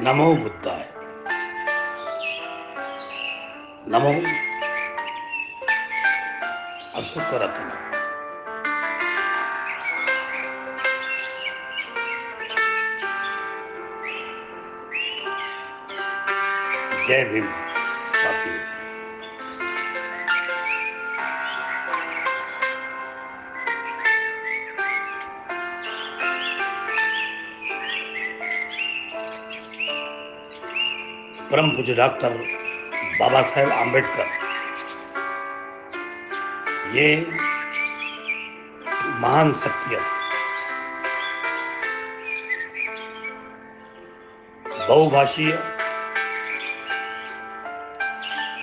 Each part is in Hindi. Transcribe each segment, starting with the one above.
नमो बुद्धाय। नमो अशोकरत्न। जय भीम साथियों। परम पूज्य डॉक्टर बाबा साहेब आम्बेडकर ये महान शख्सियत, बहुभाषीय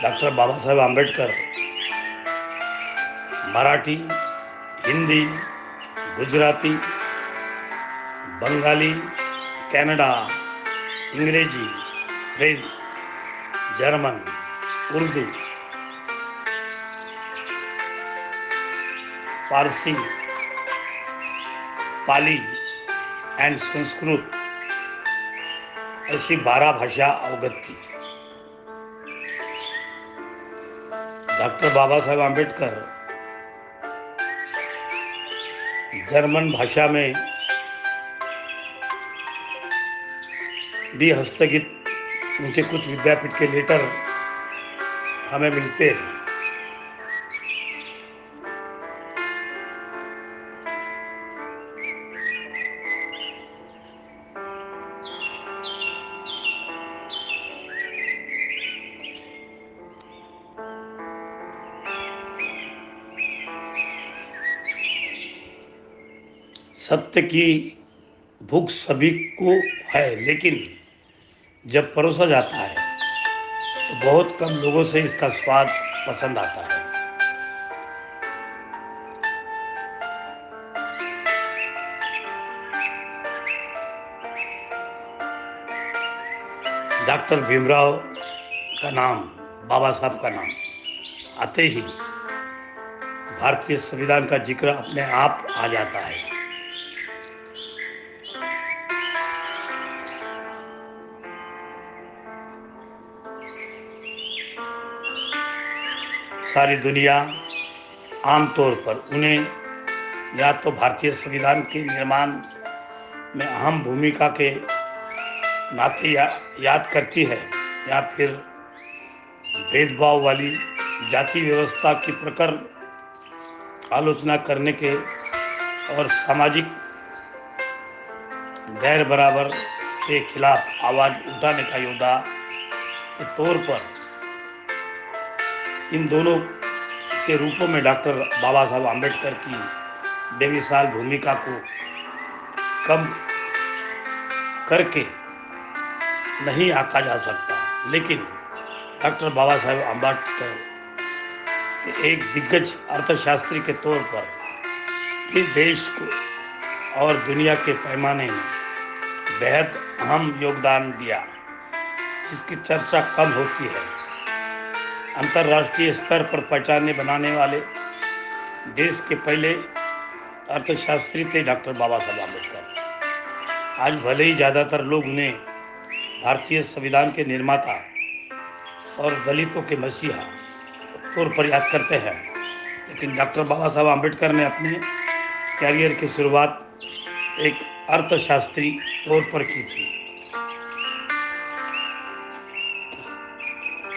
डॉक्टर बाबा साहेब आम्बेडकर मराठी, हिंदी, गुजराती, बंगाली, कन्नड़ा, अंग्रेजी, French, German, Urdu, Parsi, Pali and Sanskrit ऐसी 12 भाषा अवगत थी। डॉक्टर बाबा साहेब आम्बेडकर जर्मन भाषा में भी हस्तलिखित उनके कुछ विद्यापीठ के लेटर हमें मिलते हैं। सत्य की भूख सभी को है, लेकिन जब परोसा जाता है तो बहुत कम लोगों से इसका स्वाद पसंद आता है। डॉक्टर भीमराव का नाम, बाबा साहब का नाम आते ही भारतीय संविधान का जिक्र अपने आप आ जाता है। सारी दुनिया आमतौर पर उन्हें या तो भारतीय संविधान के निर्माण में अहम भूमिका के नाते याद करती है, या फिर भेदभाव वाली जाति व्यवस्था की प्रखर आलोचना करने के और सामाजिक गैर बराबर के खिलाफ आवाज उठाने का योद्धा के तौर पर इन दोनों के रूपों में डॉक्टर बाबा साहब आम्बेडकर की बेमिसाल भूमिका को कम करके नहीं आंका जा सकता। लेकिन डॉक्टर बाबा साहब आम्बेडकर के एक दिग्गज अर्थशास्त्री के तौर पर भी देश को और दुनिया के पैमाने में बेहद अहम योगदान दिया, जिसकी चर्चा कम होती है। अंतर्राष्ट्रीय स्तर पर पहचाने बनाने वाले देश के पहले अर्थशास्त्री थे डॉक्टर बाबा साहब आम्बेडकर। आज भले ही ज़्यादातर लोग उन्हें भारतीय संविधान के निर्माता और दलितों के मसीहा तौर पर याद करते हैं, लेकिन डॉक्टर बाबा साहब आम्बेडकर ने अपने कैरियर की शुरुआत एक अर्थशास्त्री तौर पर की थी।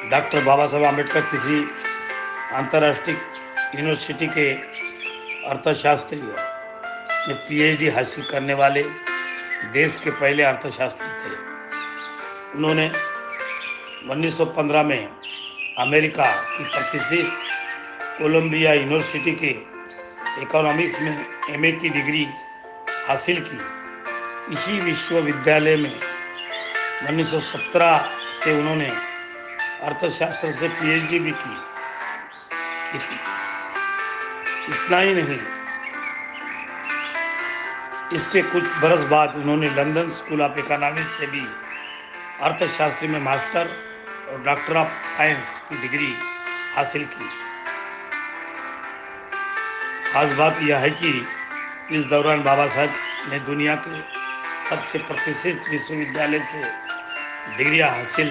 डॉक्टर बाबा साहब आम्बेडकर किसी अंतर्राष्ट्रीय यूनिवर्सिटी के अर्थशास्त्री में पीएचडी हासिल करने वाले देश के पहले अर्थशास्त्री थे। उन्होंने 1915 में अमेरिका की प्रतिष्ठित कोलंबिया यूनिवर्सिटी के इकोनॉमिक्स में एमए की डिग्री हासिल की। इसी विश्वविद्यालय में 1917 से उन्होंने अर्थशास्त्र से पीएचडी भी की। इतना ही नहीं, इसके कुछ बरस बाद उन्होंने लंदन स्कूल ऑफ इकोनॉमिक्स से भी अर्थशास्त्र में मास्टर और डॉक्टर ऑफ साइंस की डिग्री हासिल की। खास बात यह है कि इस दौरान बाबा साहब ने दुनिया के सबसे प्रतिष्ठित विश्वविद्यालय से डिग्रियां हासिल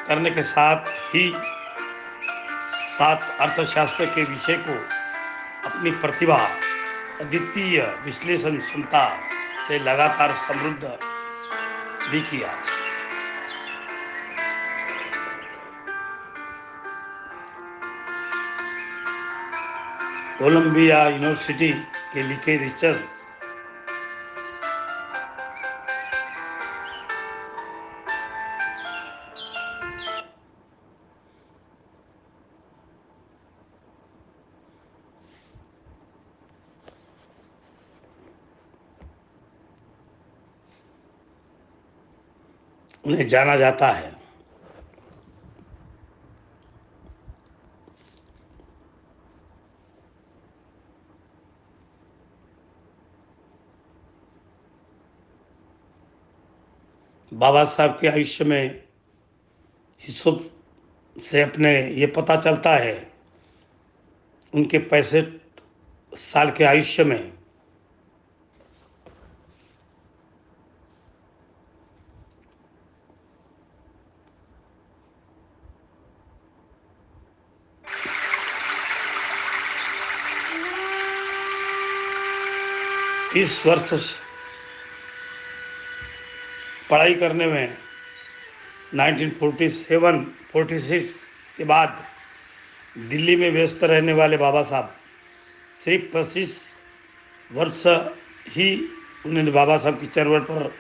करने के साथ ही साथ अर्थशास्त्र के विषय को अपनी प्रतिभा, अद्वितीय विश्लेषण क्षमता से लगातार समृद्ध भी किया। कोलंबिया यूनिवर्सिटी के लिखे रिसर्च उन्हें जाना जाता है। बाबा साहब के आयुष्य में हिस्सों से अपने ये पता चलता है उनके 65 साल के आयुष्य में 30 वर्ष पढ़ाई करने में 1947-46 के बाद दिल्ली में व्यस्त रहने वाले बाबा साहब सिर्फ 25 वर्ष ही उन्होंने बाबा साहब की चरवट पर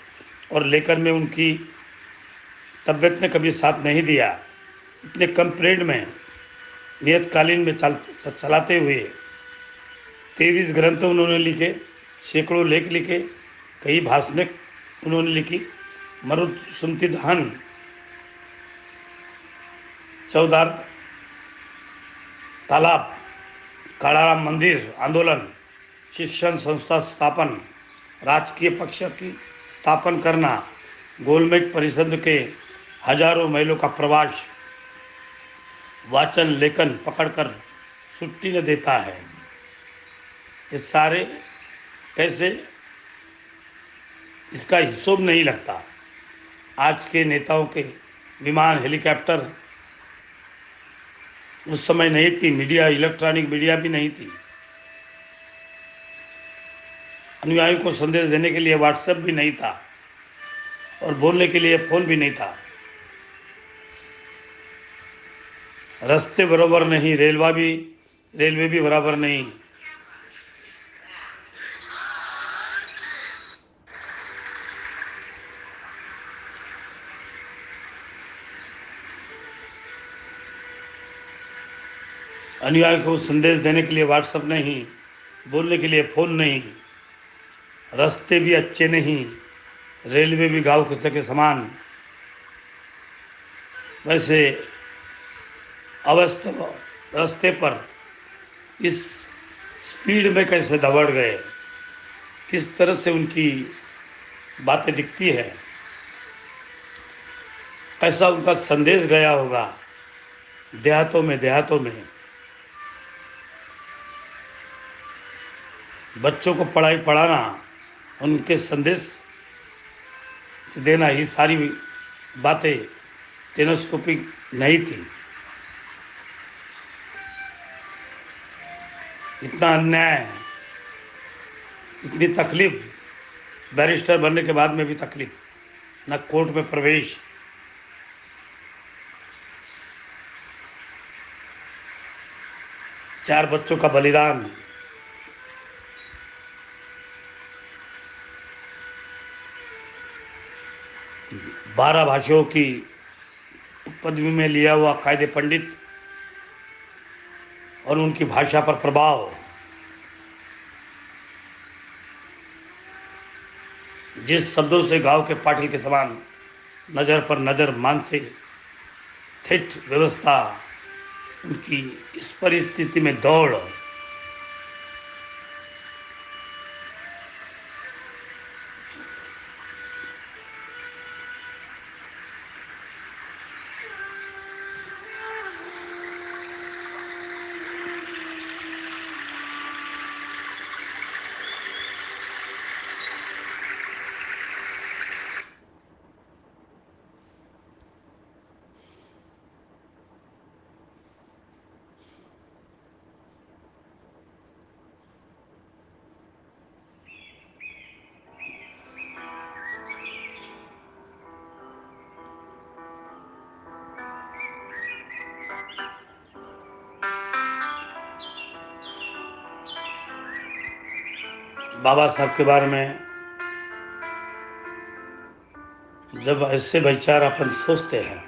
और लेकर में उनकी तबियत ने कभी साथ नहीं दिया। इतने कम पीरियड में नियतकालीन में चलाते हुए 23 ग्रंथ उन्होंने लिखे, सैकड़ों लेख लिखे, कई भाषणें उन्होंने लिखी। मरुत्सुंति दहन, चौदार तालाब, काड़ाराम मंदिर आंदोलन, शिक्षण संस्था स्थापन, राजकीय पक्ष की स्थापन करना, गोलमेज परिषद के हजारों महिलों का प्रवास, वाचन लेखन पकड़कर छुट्टी न देता है। ये सारे कैसे इसका हिस्सों नहीं लगता। आज के नेताओं के विमान, हेलीकॉप्टर उस समय नहीं थी, मीडिया, इलेक्ट्रॉनिक मीडिया भी नहीं थी, अनुयायियों को संदेश देने के लिए व्हाट्सएप भी नहीं था और बोलने के लिए फोन भी नहीं था। रास्ते बराबर नहीं, रेलवे भी बराबर नहीं। अनुयायियों को संदेश देने के लिए व्हाट्सएप नहीं, बोलने के लिए फोन नहीं, रास्ते भी अच्छे नहीं, रेलवे भी गांव कुत्ते के समान। वैसे अवस्था रास्ते पर इस स्पीड में कैसे दौड़ गए, किस तरह से उनकी बातें दिखती है, कैसा उनका संदेश गया होगा देहातों में। बच्चों को पढ़ाना, उनके संदेश देना, ये सारी बातें टेलीस्कोपिक नहीं थी। इतना अन्याय, इतनी तकलीफ, बैरिस्टर बनने के बाद में भी तकलीफ, न कोर्ट में प्रवेश, चार बच्चों का बलिदान, बारह भाषाओं की पदवी में लिया हुआ कायदे पंडित और उनकी भाषा पर प्रभाव, जिस शब्दों से गांव के पाटिल के समान नजर पर नजर मानसिक ठेठ व्यवस्था, उनकी इस परिस्थिति में दौड़, बाबा साहब के बारे में जब ऐसे विचार अपन सोचते हैं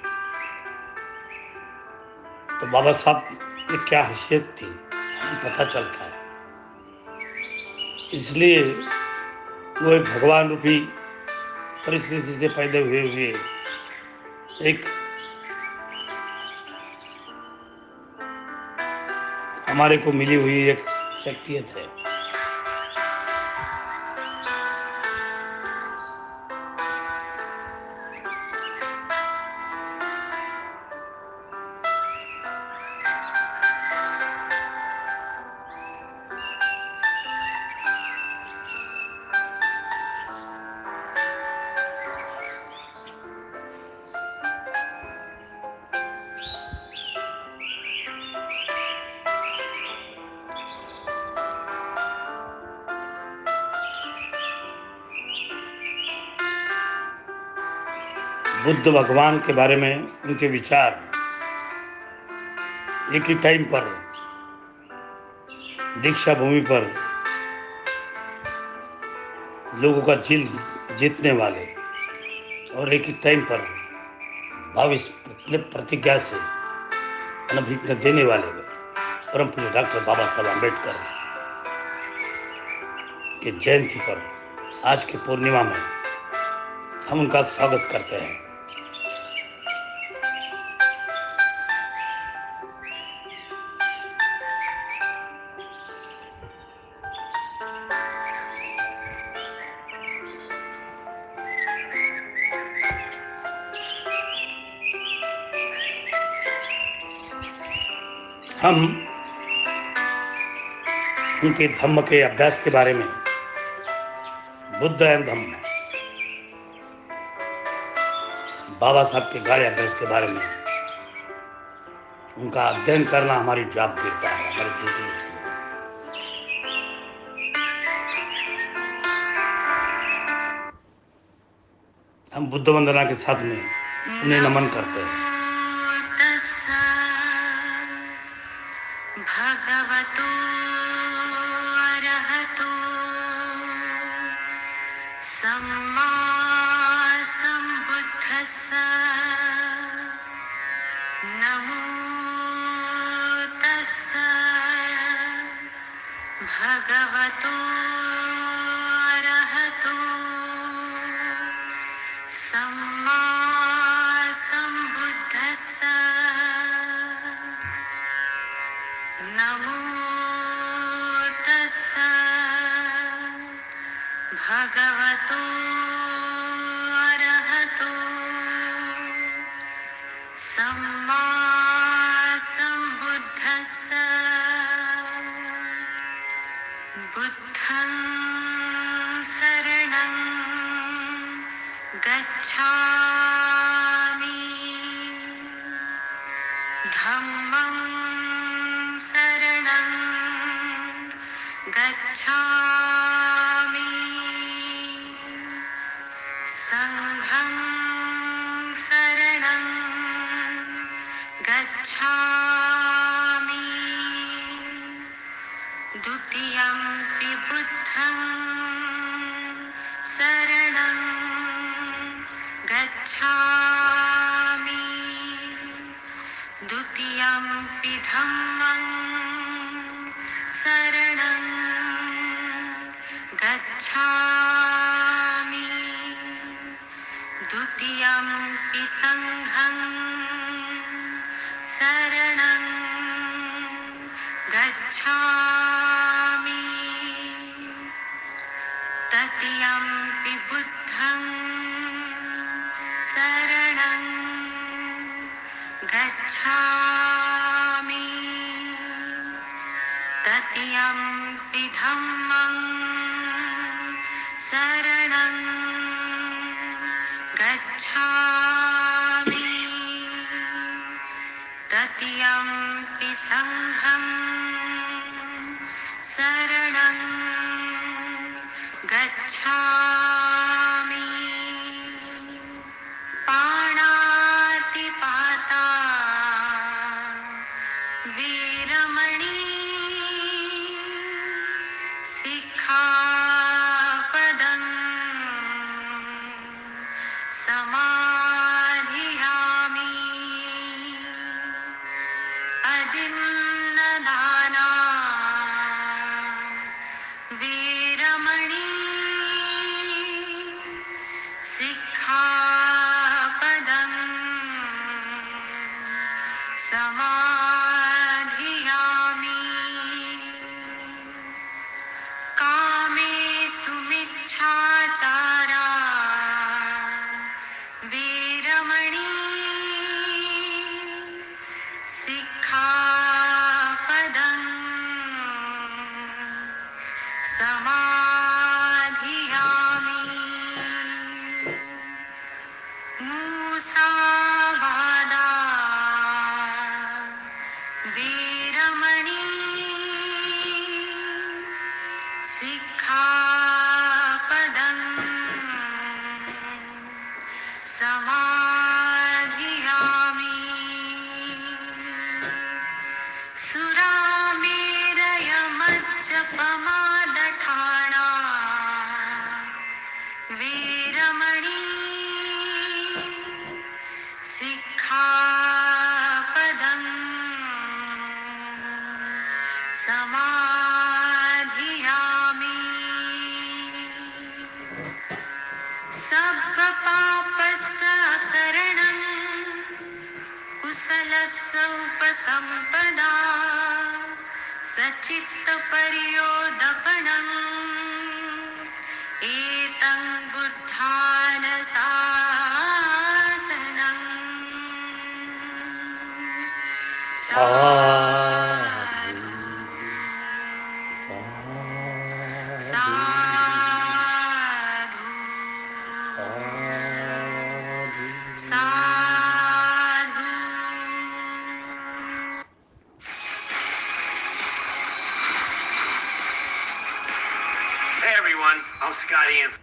तो बाबा साहब की क्या हैसियत थी हमें पता चलता है। इसलिए वो एक भगवान रूपी परिस्थिति से पैदा हुए एक हमारे को मिली हुई एक शख्सियत है। बुद्ध भगवान के बारे में उनके विचार एक ही टाइम पर दीक्षा भूमि पर लोगों का दिल जीतने वाले और एक ही टाइम पर भविष्य प्रतिज्ञा से अनभिज्ञ देने वाले परम पूज्य डॉक्टर बाबा साहब आम्बेडकर के जयंती पर आज की पूर्णिमा में हम उनका स्वागत करते हैं। हम उनके धम्म के अभ्यास के बारे में बुद्ध एंड धम्म बाबा साहब के गाढ़े अभ्यास के बारे में उनका अध्ययन करना हमारी जवाबदेहिता है, हमारी ड्यूटी है। हम बुद्ध वंदना के साथ में उन्हें नमन करते हैं। भगवतो अरहतो सम्मा सम्बुद्धस्स नमो तस्स भगवतो अरहतो सम्मा सम्बुद्धस्स नमो तस्स भगवतो अरहतो सम्मा सम्बुद्धस्स बुद्धं शरणं गच्छामि धम्मं शरणं गच्छामि संघं शरणं गच्छामि द्वितीयंपि बुद्धं शरणं गच्छामि द्वितीयंपि धम्मं शरणं गच्छामि द्वितीयंपि संघं शरणं गच्छामि तृतीयंपि बुद्धं शरणं गच्छामि तृतीयंपि धम्मं शरणं गच्छामि तृतीयंपि संघं शरणं गच्छामि पाणातिपाता वीरमणि सिक्खापदं छिन्नदाना वीरमणि सिक्खापदं समाधियामि कामेषु मिच्छाचारा वीरमणि सिक्खापदं समाधियामि मूसावादा वीरमणि सिक्खापदं समाधियामि सुरामेरयमज्जपमादठाणा वीरमणि सिक्खापदं समाधियामि सब्बपापस्सकरणं कुशलस्य उपसम्पदा सचित्तपर्योदपनम् एतं बुद्धानशासनम् साधु साधु साधु Hey everyone, I'm Scotty and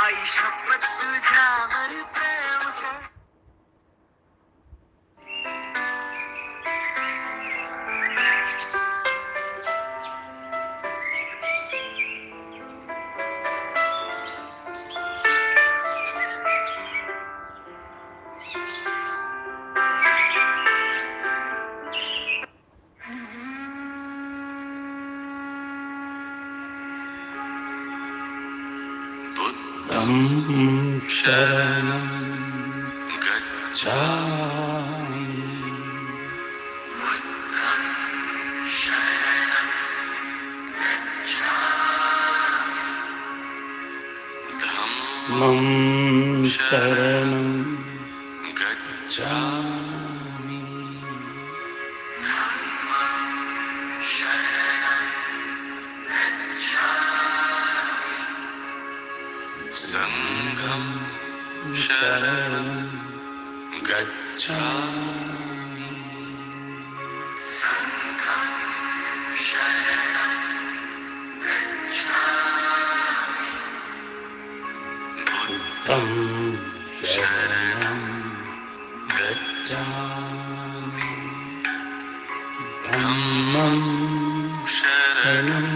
आई शपथ तुझ्यावर प्रेम कर शरणं गच्छामि धम्मं शरणं गच्छामि संघं शरणं गच्छामि संघं शरणं गच्छामि बुद्धं शरणं गच्छामि धम्मं शरणं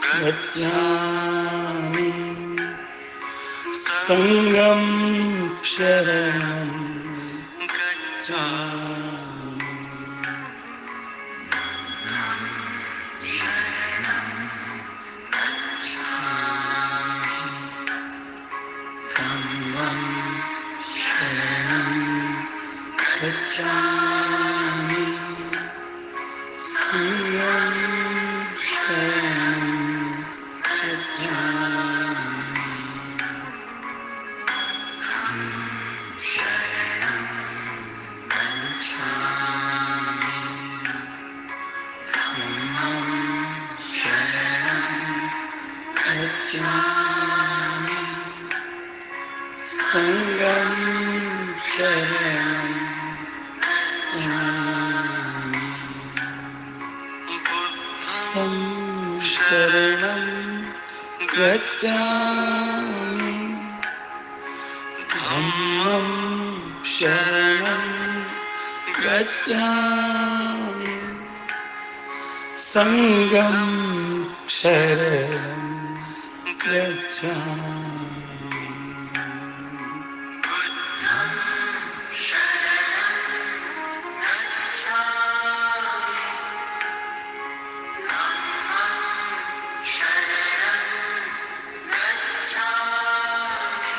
गच्छामि संघं शरणं गच्छामि शरणं गच्छामि धम्मं शरणं गच्छामि संघं शरणं गच्छामि धम्मं शरणं गच्छामि संघं शरणं गच्छामि बुद्धं शरणं गच्छामि धम्मं शरणं गच्छामि संघं शरणं गच्छामि बुद्धं शरणं गच्छामि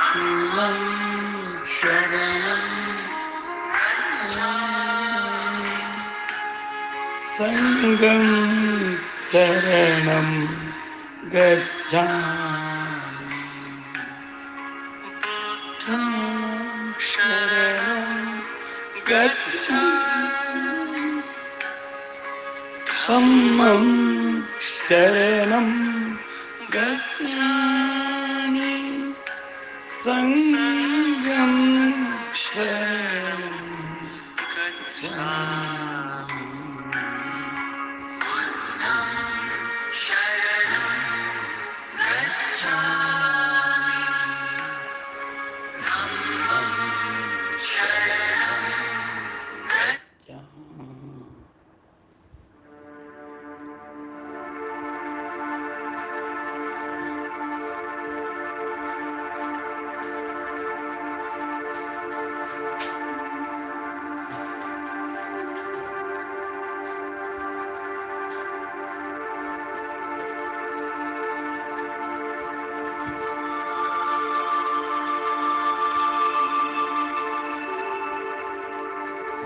धम्मं शरणं गच्छामि संघं शरणं गच्छामि बुद्धं शरणं गच्छामि धम्मं शरणं गच्छामि संघं शरणं गच्छामि बुद्धं शरणं गच्छामि धम्मं शरणं गच्छामि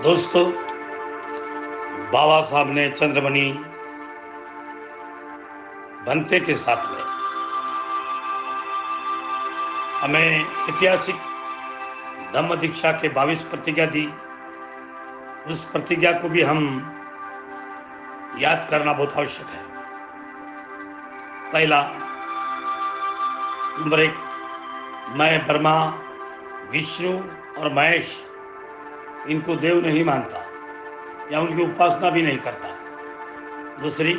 दोस्तों, बाबा साहब ने चंद्रमणि बनते के साथ में हमें ऐतिहासिक धम्म दीक्षा के 22 प्रतिज्ञा दी। उस प्रतिज्ञा को भी हम याद करना बहुत आवश्यक है। पहला, नंबर 1, मैं ब्रह्मा, विष्णु और महेश इनको देव नहीं मानता या उनकी उपासना भी नहीं करता। दूसरी,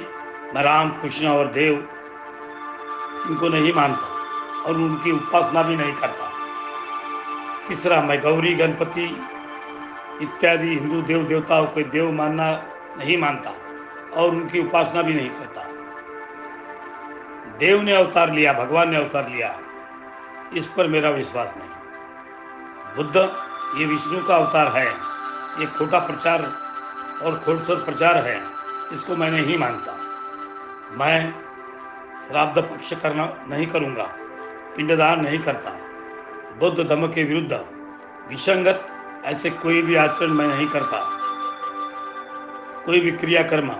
मैं राम, कृष्ण और देव इनको नहीं मानता और उनकी उपासना भी नहीं करता। तीसरा, मैं गौरी, गणपति इत्यादि हिंदू देव देवताओं को देव मानना नहीं मानता और उनकी उपासना भी नहीं करता। देव ने अवतार लिया, भगवान ने अवतार लिया, इस पर मेरा विश्वास नहीं। बुद्ध ये विष्णु का अवतार है, ये खोटा प्रचार और खोटसर प्रचार है, इसको मैं नहीं मानता। मैं श्राद्ध पक्ष करना नहीं करूँगा, पिंडदान नहीं करता। बौद्ध धर्म के विरुद्ध विसंगत ऐसे कोई भी आचरण मैं नहीं करता। कोई भी क्रियाकर्म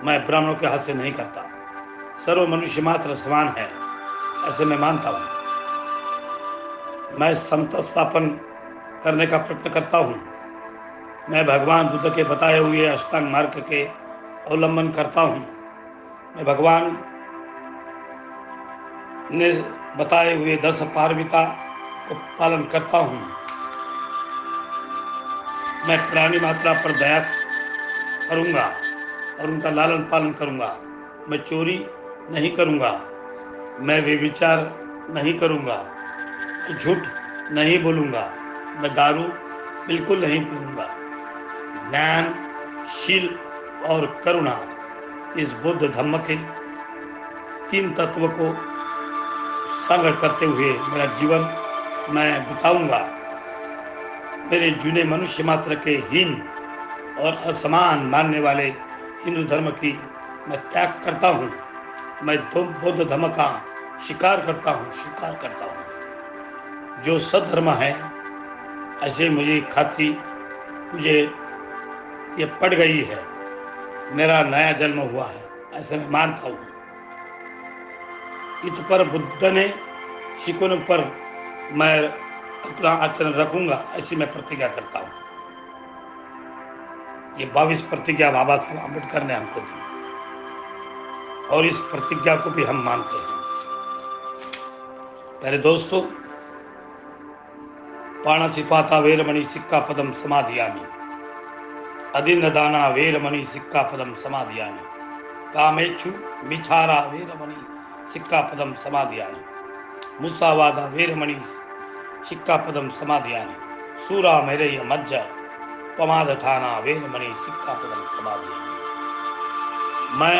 मैं ब्राह्मणों के हाथ से नहीं करता। सर्व मनुष्य मात्र समान है, ऐसे मैं मानता हूँ। मैं समता स्थापन करने का प्रयत्न करता हूँ। मैं भगवान बुद्ध के बताए हुए अष्टांग मार्ग के अवलंबन करता हूँ। मैं भगवान ने बताए हुए 10 पारमिता को पालन करता हूँ। मैं प्राणी मात्रा पर दया करूँगा और उनका लालन पालन करूँगा। मैं चोरी नहीं करूँगा, मैं व्यभिचार नहीं करूँगा, मैं झूठ नहीं बोलूँगा, मैं दारू बिल्कुल नहीं पीऊँगा। ज्ञान, शील और करुणा, इस बुद्ध धम्म के 3 तत्व को संग्रह करते हुए मेरा जीवन मैं बिताऊंगा। मेरे जूने मनुष्य मात्र के हीन और असमान मानने वाले हिंदू धर्म की मैं त्याग करता हूँ। मैं बौद्ध धर्म का स्वीकार करता हूँ। जो सद्धर्म है, ऐसे मुझे खातिर मुझे ये पड़ गई है। मेरा नया जन्म हुआ है, ऐसे मैं मानता हूँ। इस पर बुद्ध ने शिकों पर मैं अपना आचरण रखूंगा, ऐसी मैं प्रतिज्ञा करता हूँ। ये 22 प्रतिज्ञा बाबा साहब अम्बेडकर ने हमको दी और इस प्रतिज्ञा को भी हम मानते हैं। मेरे दोस्तों, पाणिपाता वेरमणि सिक्कापदम समाधियामि, अदिन्नदाना वेरमणि सिक्कापदम समाधियामि, कामेच्छु मिच्छारा वेरमणि सिक्कापदम समाधियामि, मुसावादा वेरमणि सिक्कापदम समाधियामि, सूरा मेरय मज्ज पमादठाना वेरमणि सिक्कापदम समाधियामि। मैं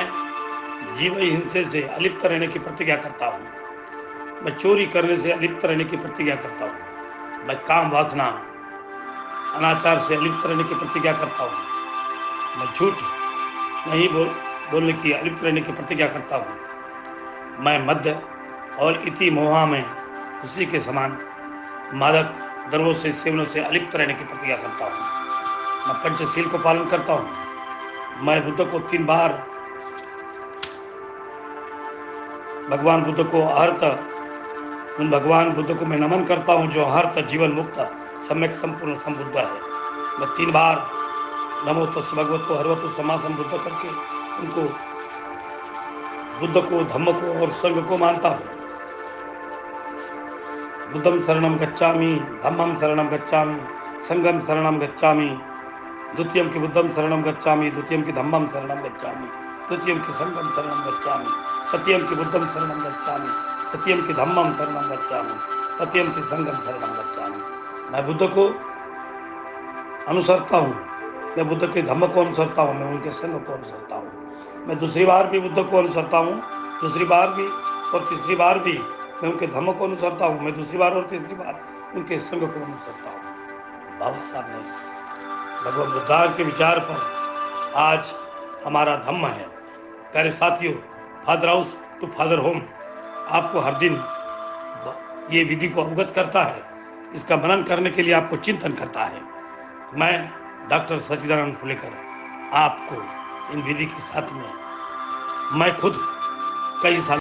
जीव हिंसे से अलिप्त रहने की प्रतिज्ञा करता हूँ। मैं चोरी करने से अलिप्त रहने की प्रतिज्ञा करता हूँ। मैं काम वासना अनाचार से अलिप्त रहने की प्रतिज्ञा करता हूँ। मैं झूठ नहीं बोलने की अलिप्त रहने की प्रतिज्ञा करता हूँ। मैं मद्य और इति मोहा में उसी के समान मादक द्रव्यों से सेवनों से अलिप्त रहने की प्रतिज्ञा करता हूँ। मैं पंचशील को पालन करता हूँ। मैं बुद्ध को 3 बार भगवान बुद्ध को उन भगवान बुद्ध को मैं नमन करता हूँ जो हर्त जीवन मुक्त सम्यक संपूर्ण संबुद्ध है। मैं 3 बार नमो तस् भगवतो हरवतो सम्मा संबुद्ध करके उनको बुद्ध को, धम्म को और संघ को मानता हूँ। बुद्धम शरणम गच्छामि, धम्मम शरणम गच्छामि, संघम शरणम गच्छामि, द्वितीयम की बुद्धम शरणम गच्छामि, द्वितीयम की धम्मम शरणम गच्छामि, द्वितीयम की संघम शरणम गच्छामि, तृतीयम की बुद्धम शरणम गच्छामि, तृतीयम की धम्मम शरणम गच्छामि, तृतीयम की संघम शरणम गच्छामि। मैं बुद्ध को अनुसरता हूँ, मैं बुद्ध के धम्म को अनुसरता हूँ, मैं उनके संघ को अनुसरता हूँ। मैं दूसरी बार भी बुद्ध को अनुसरता हूँ, दूसरी बार भी और तीसरी बार भी मैं उनके धम्म को अनुसरता हूँ। मैं दूसरी बार और तीसरी बार उनके संघ को अनुसरता हूँ। बाबा साहब ने भगवत बुद्ध के विचार पर आज हमारा धम्म है। प्यारे साथियों, father house to father home आपको हर दिन ये विधि को अवगत करता है, इसका मनन करने के लिए आपको चिंतन करता है। मैं डॉक्टर सच्चिदानंद फुलेकर आपको इन विधि के साथ में मैं खुद कई साल